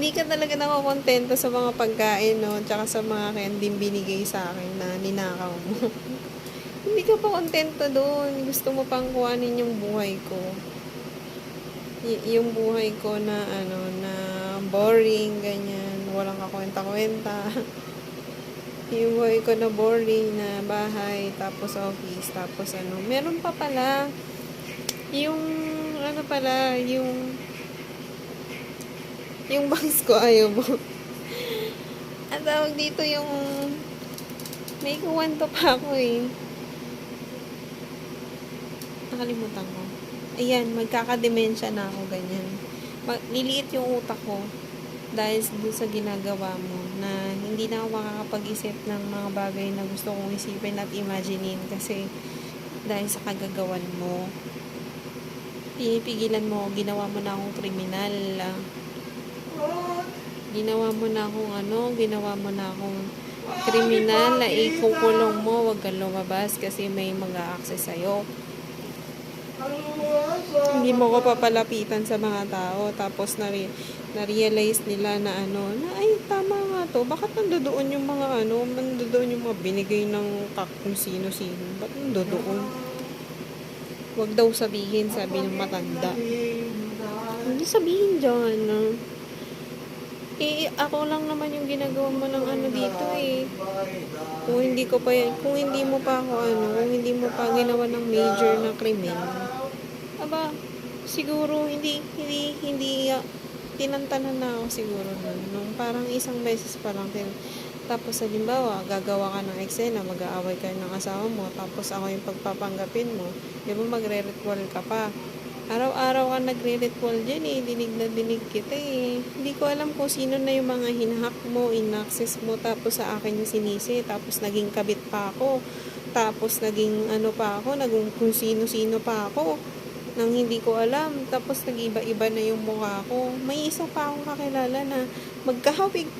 hindi ka talaga nakokontento sa mga pagkain, no? Tsaka sa mga candy binigay sa akin na ninakaw mo. Hindi ka pa kontento doon. Gusto mo pang kuhanin yung buhay ko. Yung buhay ko na, na boring, ganyan. Walang kakwenta-kwenta. Yung buhay ko na boring na bahay, tapos office, tapos meron pa pala. Yung, yung bangs ko, ayaw mo. At tawag dito yung, may kuwento pa ako eh. Nakalimutan ko. Ayan, magkakademensya na ako, ganyan. Liliit yung utak ko dahil doon sa ginagawa mo na hindi na ako makakapag-isip ng mga bagay na gusto kong isipin at imaginein kasi dahil sa kagagawan mo. Pinipigilan mo, ginawa mo na akong kriminal. Ginawa mo na akong kriminal na ikukulong mo, wag kang lumabas kasi may mag-a-access sa'yo. Hindi mo ko papalapitan sa mga tao tapos na-realize nila na ay tama nga to, bakit nandoon yung mga nandoon yung mga binigay ng kung sino-sino, ba't nandoon? Wag daw sabihin, sabi ng matanda. Hindi sabihin dyan, ako lang naman yung ginagawa mo ng dito eh. Kung hindi mo pa ginawa ng major na krimen, aba, siguro hindi tinantanan na ako siguro nung parang isang beses pa lang tapos halimbawa, gagawa ka ng eksena, mag-aaway ka ng asawa mo, tapos ako yung pagpapanggapin mo, di ba magre-ritual ka pa? Araw-araw ka nagre-ritual dyan eh, dinig na dinig kita eh. Hindi ko alam kung sino na yung mga hinahack mo, inaccess mo, tapos sa akin yung sinisi, tapos naging kabit pa ako, tapos naging naging kung sino-sino pa ako, nang hindi ko alam, tapos nag-iba-iba na yung mukha ko. May isa pa akong kakilala na magkahawig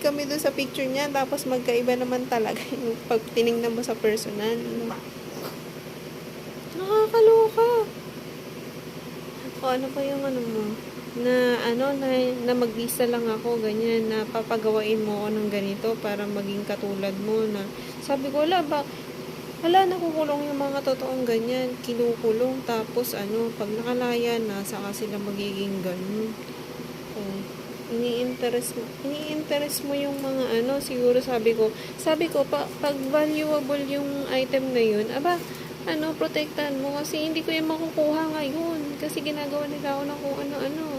kami doon sa picture niya, tapos magkaiba naman talaga yung pag tinignan mo sa personal. Nakakaloka. O ano pa yung mo na mag-visa lang ako ganyan, na papagawain mo ako ng ganito para maging katulad mo na sabi ko nakukulong yung mga totoong ganyan, kinukulong tapos pag nakalaya na saka sila magiging ganun. Ini-interest mo yung mga siguro sabi ko pag valuable yung item na yun, protektahan mo kasi hindi ko yung makukuha ngayon kasi ginagawa nila ako ng kung ano-ano.